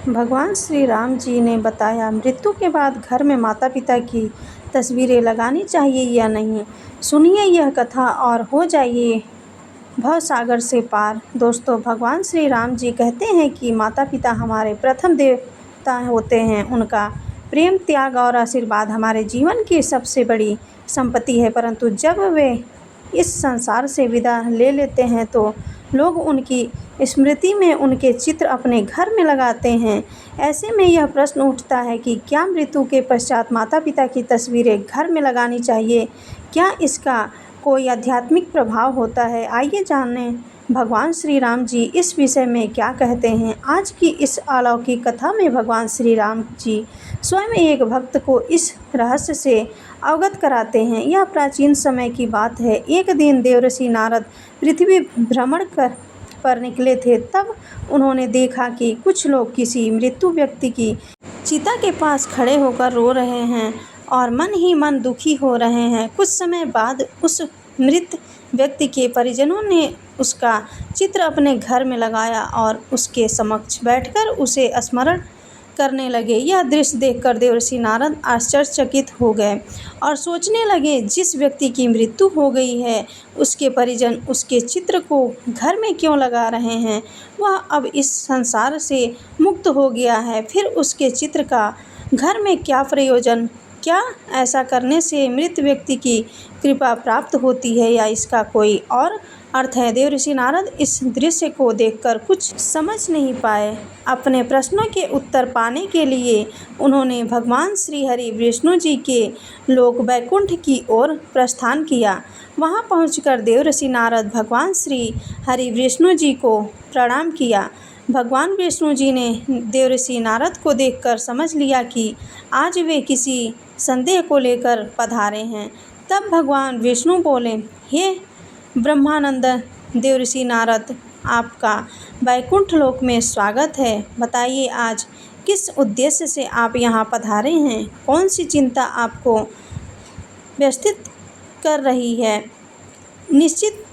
भगवान श्री राम जी ने बताया, मृत्यु के बाद घर में माता पिता की तस्वीरें लगानी चाहिए या नहीं। सुनिए यह कथा और हो जाइए भवसागर से पार। दोस्तों, भगवान श्री राम जी कहते हैं कि माता पिता हमारे प्रथम देवता होते हैं। उनका प्रेम, त्याग और आशीर्वाद हमारे जीवन की सबसे बड़ी संपत्ति है। परंतु जब वे इस संसार से विदा ले लेते हैं तो लोग उनकी स्मृति में उनके चित्र अपने घर में लगाते हैं। ऐसे में यह प्रश्न उठता है कि क्या मृत्यु के पश्चात माता पिता की तस्वीरें घर में लगानी चाहिए? क्या इसका कोई आध्यात्मिक प्रभाव होता है? आइए जानें भगवान श्री राम जी इस विषय में क्या कहते हैं। आज की इस अलौकिक कथा में भगवान श्री राम जी स्वयं एक भक्त को इस रहस्य से अवगत कराते हैं। यह प्राचीन समय की बात है। एक दिन देवर्षि नारद पृथ्वी भ्रमण पर निकले थे। तब उन्होंने देखा कि कुछ लोग किसी मृत्यु व्यक्ति की चिता के पास खड़े होकर रो रहे हैं और मन ही मन दुखी हो रहे हैं। कुछ समय बाद उस मृत व्यक्ति के परिजनों ने उसका चित्र अपने घर में लगाया और उसके समक्ष बैठकर उसे स्मरण करने लगे। यह दृश्य देखकर देवर्षि नारद आश्चर्यचकित हो गए और सोचने लगे, जिस व्यक्ति की मृत्यु हो गई है उसके परिजन उसके चित्र को घर में क्यों लगा रहे हैं? वह अब इस संसार से मुक्त हो गया है, फिर उसके चित्र का घर में क्या प्रयोजन? क्या ऐसा करने से मृत व्यक्ति की कृपा प्राप्त होती है या इसका कोई और अर्थ है? देवर्षि नारद इस दृश्य को देखकर कुछ समझ नहीं पाए। अपने प्रश्नों के उत्तर पाने के लिए उन्होंने भगवान श्री हरि विष्णु जी के लोक वैकुंठ की ओर प्रस्थान किया। वहां पहुंचकर देवर्षि नारद भगवान श्री हरि विष्णु जी को प्रणाम किया। भगवान विष्णु जी ने देवर्षि नारद को देखकर समझ लिया कि आज वे किसी संदेह को लेकर पधारे हैं। तब भगवान विष्णु बोले, हे ब्रह्मानंद देवर्षि नारद, आपका वैकुंठ लोक में स्वागत है। बताइए, आज किस उद्देश्य से आप यहाँ पधारे हैं? कौन सी चिंता आपको व्यथित कर रही है? निश्चित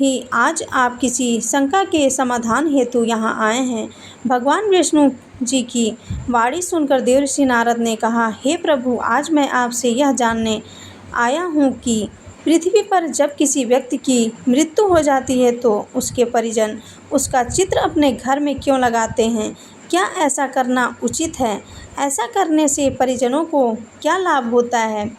ही आज आप किसी शंका के समाधान हेतु यहाँ आए हैं। भगवान विष्णु जी की वाणी सुनकर देवर्षि नारद ने कहा, हे प्रभु, आज मैं आपसे यह जानने आया हूँ कि पृथ्वी पर जब किसी व्यक्ति की मृत्यु हो जाती है तो उसके परिजन उसका चित्र अपने घर में क्यों लगाते हैं? क्या ऐसा करना उचित है? ऐसा करने से परिजनों को क्या लाभ होता है?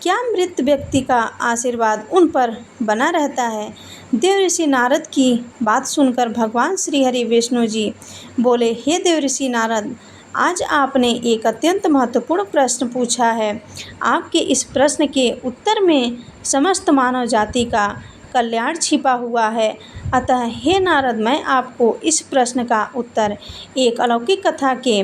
क्या मृत व्यक्ति का आशीर्वाद उन पर बना रहता है? देवर्षि नारद की बात सुनकर भगवान श्री हरि विष्णु जी बोले, हे देवर्षि नारद, आज आपने एक अत्यंत महत्वपूर्ण प्रश्न पूछा है। आपके इस प्रश्न के उत्तर में समस्त मानव जाति का कल्याण छिपा हुआ है। अतः हे नारद, मैं आपको इस प्रश्न का उत्तर एक अलौकिक कथा के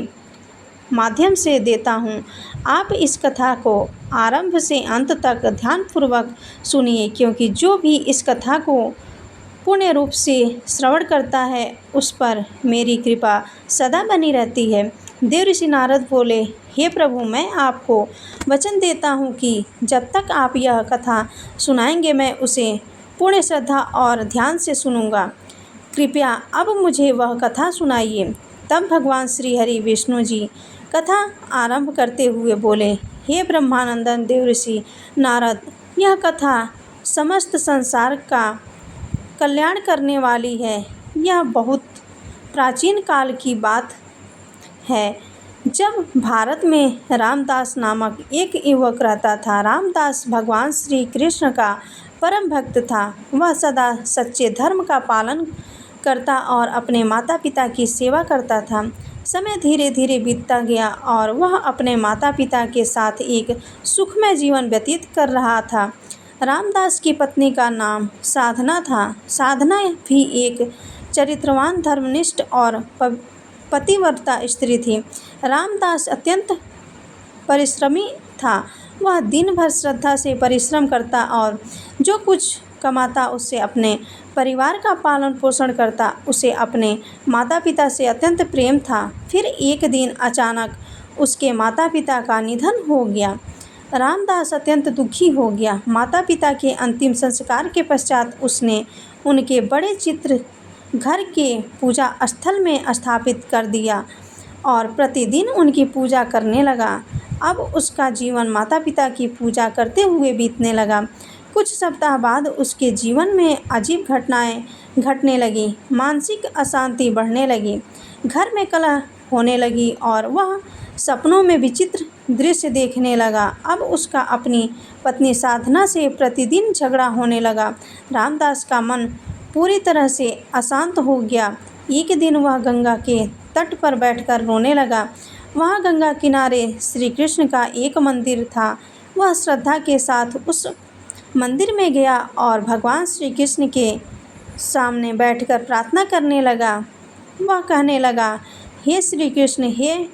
माध्यम से देता हूँ। आप इस कथा को आरंभ से अंत तक ध्यानपूर्वक सुनिए, क्योंकि जो भी इस कथा को पूर्ण रूप से श्रवण करता है उस पर मेरी कृपा सदा बनी रहती है। देवर्षि नारद बोले, हे प्रभु, मैं आपको वचन देता हूँ कि जब तक आप यह कथा सुनाएंगे मैं उसे पूर्ण श्रद्धा और ध्यान से सुनूंगा। कृपया अब मुझे वह कथा सुनाइए। तब भगवान श्री हरि विष्णु जी कथा आरंभ करते हुए बोले, हे ब्रह्मानंदन देवर्षि नारद, यह कथा समस्त संसार का कल्याण करने वाली है। यह बहुत प्राचीन काल की बात है, जब भारत में रामदास नामक एक युवक रहता था। रामदास भगवान श्री कृष्ण का परम भक्त था। वह सदा सच्चे धर्म का पालन करता और अपने माता पिता की सेवा करता था। समय धीरे धीरे बीतता गया और वह अपने माता पिता के साथ एक सुखमय जीवन व्यतीत कर रहा था। रामदास की पत्नी का नाम साधना था। साधना भी एक चरित्रवान, धर्मनिष्ठ और पतिव्रता स्त्री थी। रामदास अत्यंत परिश्रमी था। वह दिन भर श्रद्धा से परिश्रम करता और जो कुछ कमाता उससे अपने परिवार का पालन पोषण करता। उसे अपने माता पिता से अत्यंत प्रेम था। फिर एक दिन अचानक उसके माता पिता का निधन हो गया। रामदास अत्यंत दुखी हो गया। माता पिता के अंतिम संस्कार के पश्चात उसने उनके बड़े चित्र घर के पूजा स्थल में स्थापित कर दिया। और प्रतिदिन उनकी पूजा करने लगा। अब उसका जीवन माता पिता की पूजा करते हुए बीतने लगा। कुछ सप्ताह बाद उसके जीवन में अजीब घटनाएं घटने लगी। मानसिक अशांति बढ़ने लगी, घर में कलह होने लगी और वह सपनों में विचित्र दृश्य देखने लगा। अब उसका अपनी पत्नी साधना से प्रतिदिन झगड़ा होने लगा। रामदास का मन पूरी तरह से अशांत हो गया। एक दिन वह गंगा के तट पर बैठकर रोने लगा। वहाँ गंगा किनारे श्री कृष्ण का एक मंदिर था। वह श्रद्धा के साथ उस मंदिर में गया और भगवान श्री कृष्ण के सामने बैठकर प्रार्थना करने लगा। वह कहने लगा, हे श्री कृष्ण, हे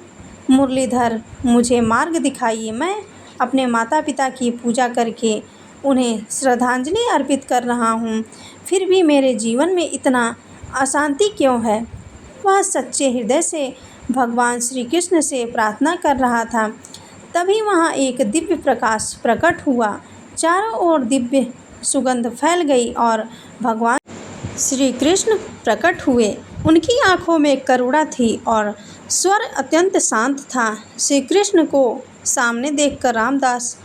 मुरलीधर, मुझे मार्ग दिखाइए। मैं अपने माता पिता की पूजा करके उन्हें श्रद्धांजलि अर्पित कर रहा हूँ, फिर भी मेरे जीवन में इतना अशांति क्यों है। वह सच्चे हृदय से भगवान श्री कृष्ण से प्रार्थना कर रहा था। तभी वहाँ एक दिव्य प्रकाश प्रकट हुआ। चारों ओर दिव्य सुगंध फैल गई और भगवान श्री कृष्ण प्रकट हुए। उनकी आंखों में करुणा थी और स्वर अत्यंत शांत था। श्री कृष्ण को सामने देखकर रामदास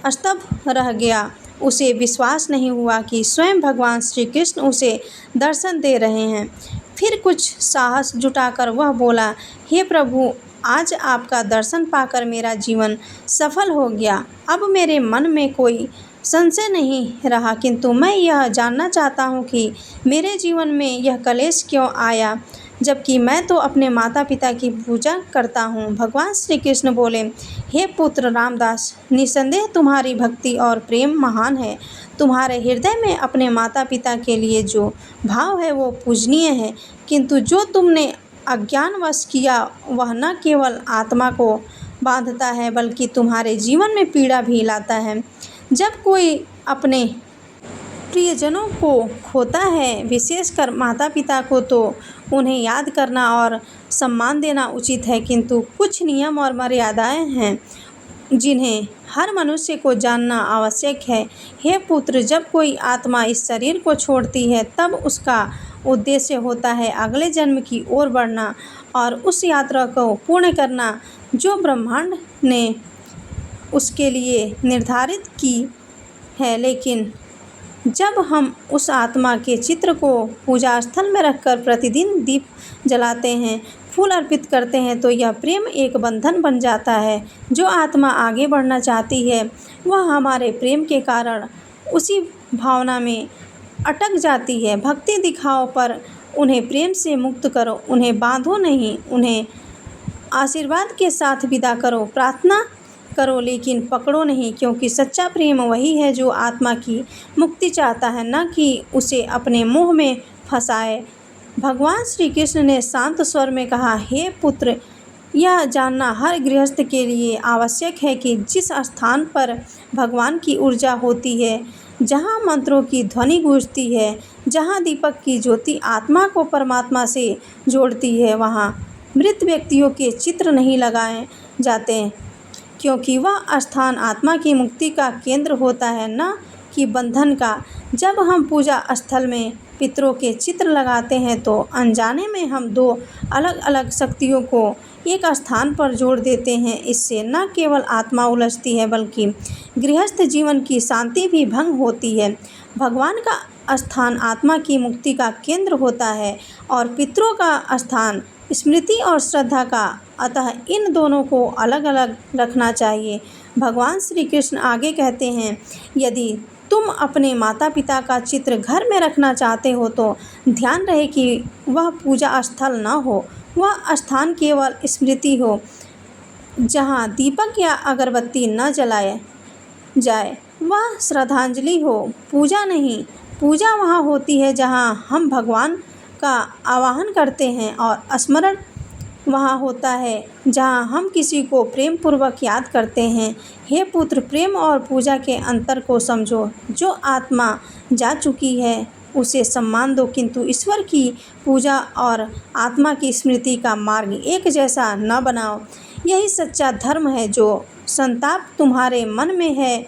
स्तब्ध रह गया। उसे विश्वास नहीं हुआ कि स्वयं भगवान श्री कृष्ण उसे दर्शन दे रहे हैं। फिर कुछ साहस जुटाकर वह बोला, हे प्रभु, आज आपका दर्शन पाकर मेरा जीवन सफल हो गया। अब मेरे मन में कोई संशय नहीं रहा, किंतु मैं यह जानना चाहता हूँ कि मेरे जीवन में यह कलेश क्यों आया, जबकि मैं तो अपने माता पिता की पूजा करता हूँ। भगवान श्री कृष्ण बोले, हे पुत्र रामदास, निसंदेह तुम्हारी भक्ति और प्रेम महान है। तुम्हारे हृदय में अपने माता पिता के लिए जो भाव है वो पूजनीय है, किंतु जो तुमने अज्ञानवश किया वह न केवल आत्मा को बांधता है बल्कि तुम्हारे जीवन में पीड़ा भी लाता है। जब कोई अपने प्रियजनों को खोता है, विशेषकर माता पिता को, तो उन्हें याद करना और सम्मान देना उचित है, किंतु कुछ नियम और मर्यादाएं हैं जिन्हें हर मनुष्य को जानना आवश्यक है। हे पुत्र, जब कोई आत्मा इस शरीर को छोड़ती है तब उसका उद्देश्य होता है अगले जन्म की ओर बढ़ना और उस यात्रा को पूर्ण करना जो ब्रह्मांड ने उसके लिए निर्धारित की है। लेकिन जब हम उस आत्मा के चित्र को पूजा स्थल में रखकर प्रतिदिन दीप जलाते हैं, फूल अर्पित करते हैं, तो यह प्रेम एक बंधन बन जाता है। जो आत्मा आगे बढ़ना चाहती है वह हमारे प्रेम के कारण उसी भावना में अटक जाती है। भक्ति दिखाओ पर उन्हें प्रेम से मुक्त करो। उन्हें बांधो नहीं, उन्हें आशीर्वाद के साथ विदा करो। प्रार्थना करो लेकिन पकड़ो नहीं, क्योंकि सच्चा प्रेम वही है जो आत्मा की मुक्ति चाहता है, न कि उसे अपने मोह में फंसाए। भगवान श्री कृष्ण ने शांत स्वर में कहा, हे पुत्र, यह जानना हर गृहस्थ के लिए आवश्यक है कि जिस स्थान पर भगवान की ऊर्जा होती है, जहाँ मंत्रों की ध्वनि गूंजती है, जहाँ दीपक की ज्योति आत्मा को परमात्मा से जोड़ती है, वहाँ मृत व्यक्तियों के चित्र नहीं लगाए जाते, क्योंकि वह स्थान आत्मा की मुक्ति का केंद्र होता है, न कि बंधन का। जब हम पूजा स्थल में पितरों के चित्र लगाते हैं तो अनजाने में हम दो अलग अलग शक्तियों को एक स्थान पर जोड़ देते हैं। इससे न केवल आत्मा उलझती है बल्कि गृहस्थ जीवन की शांति भी भंग होती है। भगवान का स्थान आत्मा की मुक्ति का केंद्र होता है और पितरों का स्थान स्मृति और श्रद्धा का, अतः इन दोनों को अलग अलग रखना चाहिए। भगवान श्री कृष्ण आगे कहते हैं, यदि तुम अपने माता पिता का चित्र घर में रखना चाहते हो तो ध्यान रहे कि वह पूजा स्थल न हो, वह स्थान केवल स्मृति हो, जहाँ दीपक या अगरबत्ती न जलाए जाए। वह श्रद्धांजलि हो, पूजा नहीं। पूजा वहाँ होती है जहाँ हम भगवान का आवाहन करते हैं, और स्मरण वहाँ होता है जहाँ हम किसी को प्रेम पूर्वक याद करते हैं। हे पुत्र, प्रेम और पूजा के अंतर को समझो। जो आत्मा जा चुकी है उसे सम्मान दो, किंतु ईश्वर की पूजा और आत्मा की स्मृति का मार्ग एक जैसा न बनाओ। यही सच्चा धर्म है। जो संताप तुम्हारे मन में है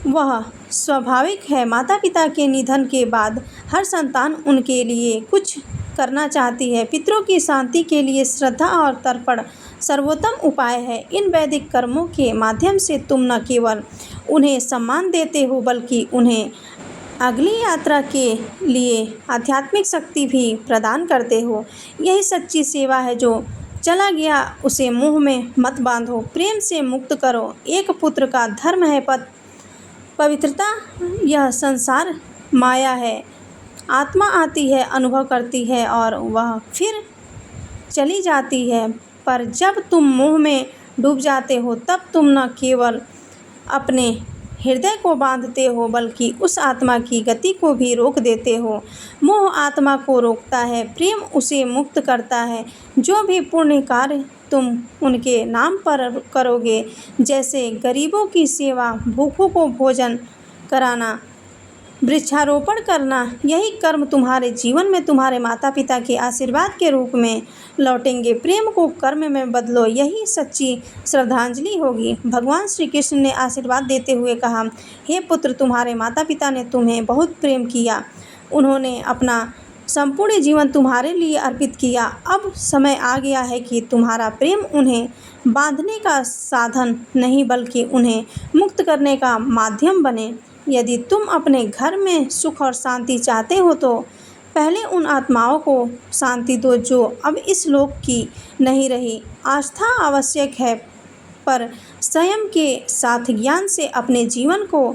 वह स्वाभाविक है। माता पिता के निधन के बाद हर संतान उनके लिए कुछ करना चाहती है। पितरों की शांति के लिए श्रद्धा और तर्पण सर्वोत्तम उपाय है। इन वैदिक कर्मों के माध्यम से तुम न केवल उन्हें सम्मान देते हो बल्कि उन्हें अगली यात्रा के लिए आध्यात्मिक शक्ति भी प्रदान करते हो। यही सच्ची सेवा है। जो चला गया उसे मुंह में मत बांधो, प्रेम से मुक्त करो। एक पुत्र का धर्म है पवित्रता। यह संसार माया है। आत्मा आती है, अनुभव करती है और वह फिर चली जाती है। पर जब तुम मोह में डूब जाते हो तब तुम न केवल अपने हृदय को बांधते हो बल्कि उस आत्मा की गति को भी रोक देते हो। मोह आत्मा को रोकता है, प्रेम उसे मुक्त करता है। जो भी पुण्य कार्य तुम उनके नाम पर करोगे, जैसे गरीबों की सेवा, भूखों को भोजन कराना, वृक्षारोपण करना, यही कर्म तुम्हारे जीवन में तुम्हारे माता पिता के आशीर्वाद के रूप में लौटेंगे। प्रेम को कर्म में बदलो, यही सच्ची श्रद्धांजलि होगी। भगवान श्री कृष्ण ने आशीर्वाद देते हुए कहा, हे पुत्र, तुम्हारे माता पिता ने तुम्हें बहुत प्रेम किया। उन्होंने अपना संपूर्ण जीवन तुम्हारे लिए अर्पित किया। अब समय आ गया है कि तुम्हारा प्रेम उन्हें बांधने का साधन नहीं बल्कि उन्हें मुक्त करने का माध्यम बने। यदि तुम अपने घर में सुख और शांति चाहते हो तो पहले उन आत्माओं को शांति दो जो अब इस लोक की नहीं रही। आस्था आवश्यक है, पर संयम के साथ ज्ञान से अपने जीवन को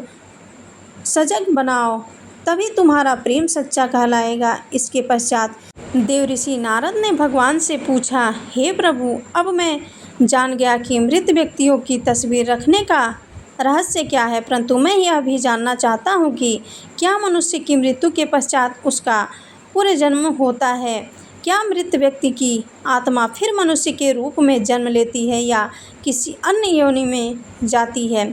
सजग बनाओ, तभी तुम्हारा प्रेम सच्चा कहलाएगा। इसके पश्चात देवऋषि नारद ने भगवान से पूछा, हे प्रभु, अब मैं जान गया कि मृत व्यक्तियों की तस्वीर रखने का रहस्य क्या है, परंतु मैं यह भी जानना चाहता हूँ कि क्या मनुष्य की मृत्यु के पश्चात उसका पुनर्जन्म होता है? क्या मृत व्यक्ति की आत्मा फिर मनुष्य के रूप में जन्म लेती है या किसी अन्य योनि में जाती है?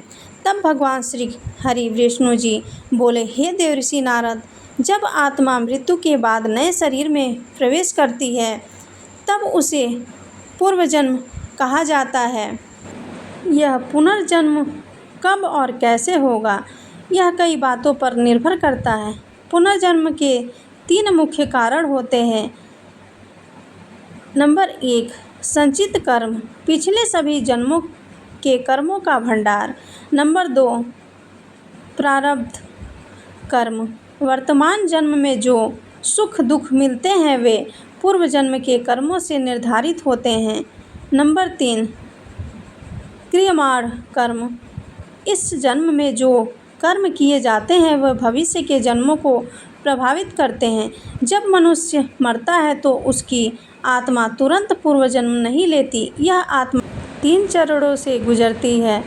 तब भगवान श्री हरि विष्णु जी बोले, हे देवऋषि नारद, जब आत्मा मृत्यु के बाद नए शरीर में प्रवेश करती है तब उसे पूर्वजन्म कहा जाता है। यह पुनर्जन्म कब और कैसे होगा, यह कई बातों पर निर्भर करता है। पुनर्जन्म के 3 मुख्य कारण होते हैं। नंबर 1, संचित कर्म, पिछले सभी जन्मों के कर्मों का भंडार। नंबर 2, प्रारब्ध कर्म, वर्तमान जन्म में जो सुख दुख मिलते हैं वे पूर्व जन्म के कर्मों से निर्धारित होते हैं। नंबर 3, क्रियमाण कर्म, इस जन्म में जो कर्म किए जाते हैं वह भविष्य के जन्मों को प्रभावित करते हैं। जब मनुष्य मरता है तो उसकी आत्मा तुरंत पूर्व जन्म नहीं लेती। यह आत्मा 3 चरणों से गुजरती है।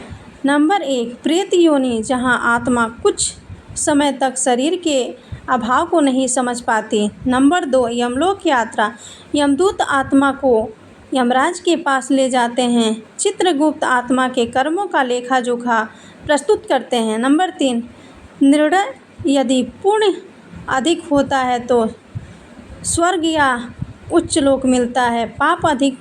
नंबर 1, प्रेत योनि, जहां आत्मा कुछ समय तक शरीर के अभाव को नहीं समझ पाती। नंबर 2, यमलोक यात्रा, यमदूत आत्मा को यमराज के पास ले जाते हैं। चित्रगुप्त आत्मा के कर्मों का लेखा जोखा प्रस्तुत करते हैं। नंबर 3, निर्णय, यदि पुण्य अधिक होता है तो स्वर्ग या उच्च लोक मिलता है, पाप अधिक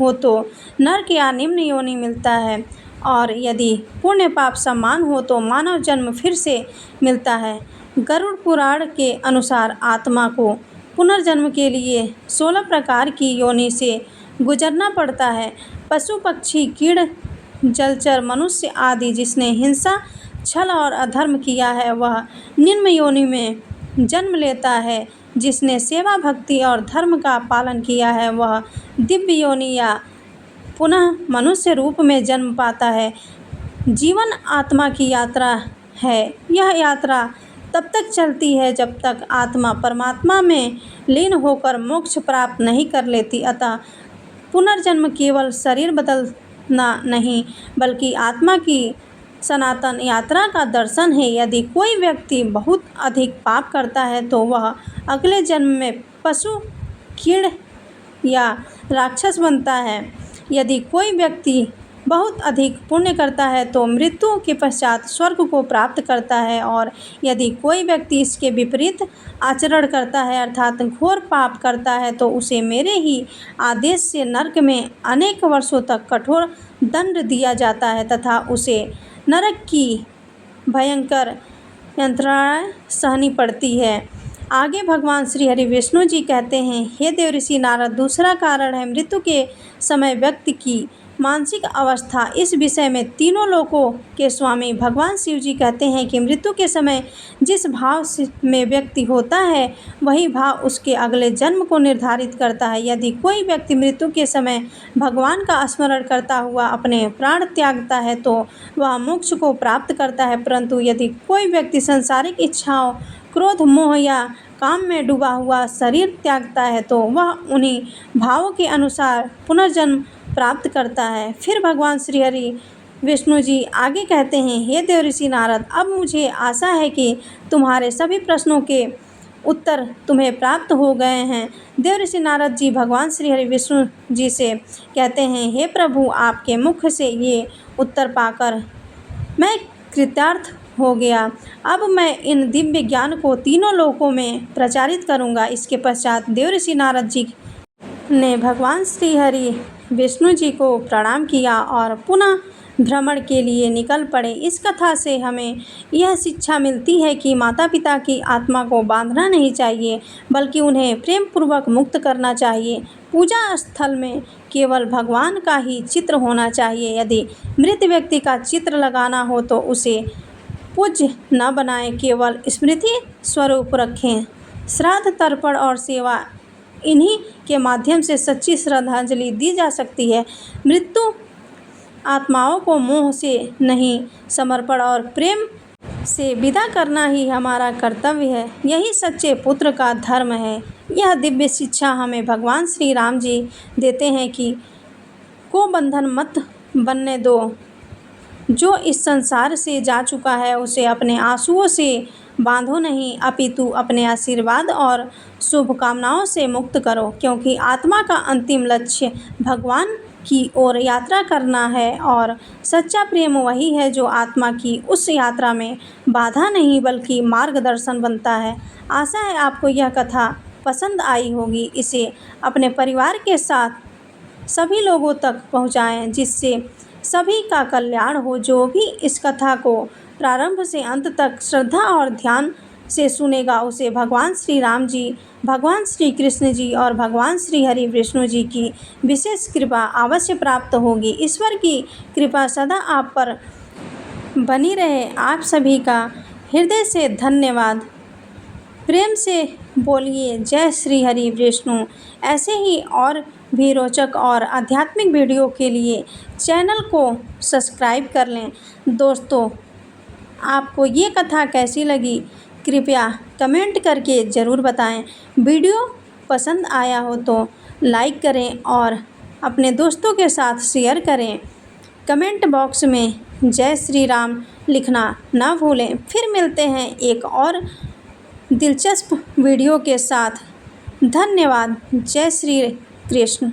हो तो नरक या निम्न योनि मिलता है, और यदि पुण्य पाप समान हो तो मानव जन्म फिर से मिलता है। गरुड़ पुराण के अनुसार आत्मा को पुनर्जन्म के लिए 16 प्रकार की योनि से गुजरना पड़ता है। पशु पक्षी कीड़ जलचर मनुष्य आदि जिसने हिंसा छल और अधर्म किया है वह निम्न योनि में जन्म लेता है। जिसने सेवा भक्ति और धर्म का पालन किया है वह दिव्य योनि या पुनः मनुष्य रूप में जन्म पाता है। जीवन आत्मा की यात्रा है। यह यात्रा तब तक चलती है जब तक आत्मा परमात्मा में लीन होकर मोक्ष प्राप्त नहीं कर लेती। अतः पुनर्जन्म केवल शरीर बदलना नहीं बल्कि आत्मा की सनातन यात्रा का दर्शन है। यदि कोई व्यक्ति बहुत अधिक पाप करता है तो वह अगले जन्म में पशु कीड़ या राक्षस बनता है। यदि कोई व्यक्ति बहुत अधिक पुण्य करता है तो मृत्यु के पश्चात स्वर्ग को प्राप्त करता है, और यदि कोई व्यक्ति इसके विपरीत आचरण करता है अर्थात घोर पाप करता है तो उसे मेरे ही आदेश से नरक में अनेक वर्षों तक कठोर दंड दिया जाता है तथा उसे नरक की भयंकर यंत्रणाएं सहनी पड़ती है। आगे भगवान श्री हरि विष्णु जी कहते हैं, हे देवऋषि नारद, दूसरा कारण है मृत्यु के समय व्यक्ति की मानसिक अवस्था। इस विषय में तीनों लोकों के स्वामी भगवान शिव जी कहते हैं कि मृत्यु के समय जिस भाव में व्यक्ति होता है वही भाव उसके अगले जन्म को निर्धारित करता है। यदि कोई व्यक्ति मृत्यु के समय भगवान का स्मरण करता हुआ अपने प्राण त्यागता है तो वह मोक्ष को प्राप्त करता है, परंतु यदि कोई व्यक्ति सांसारिक इच्छाओं, क्रोध, मोह या काम में डूबा हुआ शरीर त्यागता है तो वह उन्हीं भावों के अनुसार पुनर्जन्म प्राप्त करता है। फिर भगवान श्री हरि विष्णु जी आगे कहते हैं, हे देवऋषि नारद, अब मुझे आशा है कि तुम्हारे सभी प्रश्नों के उत्तर तुम्हें प्राप्त हो गए हैं। देवऋषि नारद जी भगवान श्री हरि विष्णु जी से कहते हैं, हे प्रभु, आपके मुख से ये उत्तर पाकर मैं कृतार्थ हो गया। अब मैं इन दिव्य ज्ञान को तीनों लोकों में प्रचारित करूँगा। इसके पश्चात देवऋषि नारद जी ने भगवान श्री हरि विष्णु जी को प्रणाम किया और पुनः भ्रमण के लिए निकल पड़े। इस कथा से हमें यह शिक्षा मिलती है कि माता पिता की आत्मा को बांधना नहीं चाहिए, बल्कि उन्हें प्रेम पूर्वक मुक्त करना चाहिए। पूजा स्थल में केवल भगवान का ही चित्र होना चाहिए। यदि मृत व्यक्ति का चित्र लगाना हो तो उसे पूज्य न बनाएं, केवल स्मृति स्वरूप रखें। श्राद्ध, तर्पण और सेवा, इन्हीं के माध्यम से सच्ची श्रद्धांजलि दी जा सकती है। मृत्यु आत्माओं को मोह से नहीं, समर्पण और प्रेम से विदा करना ही हमारा कर्तव्य है। यही सच्चे पुत्र का धर्म है। यह दिव्य शिक्षा हमें भगवान श्री राम जी देते हैं कि को बंधन मत बनने दो। जो इस संसार से जा चुका है उसे अपने आंसुओं से बांधो नहीं, अपितु अपने आशीर्वाद और शुभकामनाओं से मुक्त करो, क्योंकि आत्मा का अंतिम लक्ष्य भगवान की ओर यात्रा करना है और सच्चा प्रेम वही है जो आत्मा की उस यात्रा में बाधा नहीं बल्कि मार्गदर्शन बनता है। आशा है आपको यह कथा पसंद आई होगी। इसे अपने परिवार के साथ सभी लोगों तक पहुँचाएँ, जिससे सभी का कल्याण हो। जो भी इस कथा को प्रारंभ से अंत तक श्रद्धा और ध्यान से सुनेगा उसे भगवान श्री राम जी, भगवान श्री कृष्ण जी और भगवान श्री हरि विष्णु जी की विशेष कृपा अवश्य प्राप्त होगी। ईश्वर की कृपा सदा आप पर बनी रहे। आप सभी का हृदय से धन्यवाद। प्रेम से बोलिए जय श्री हरि विष्णु। ऐसे ही और भी रोचक और आध्यात्मिक वीडियो के लिए चैनल को सब्सक्राइब कर लें। दोस्तों, आपको ये कथा कैसी लगी कृपया कमेंट करके ज़रूर बताएं। वीडियो पसंद आया हो तो लाइक करें और अपने दोस्तों के साथ शेयर करें। कमेंट बॉक्स में जय श्री राम लिखना ना भूलें। फिर मिलते हैं एक और दिलचस्प वीडियो के साथ। धन्यवाद। जय श्री कृष्ण।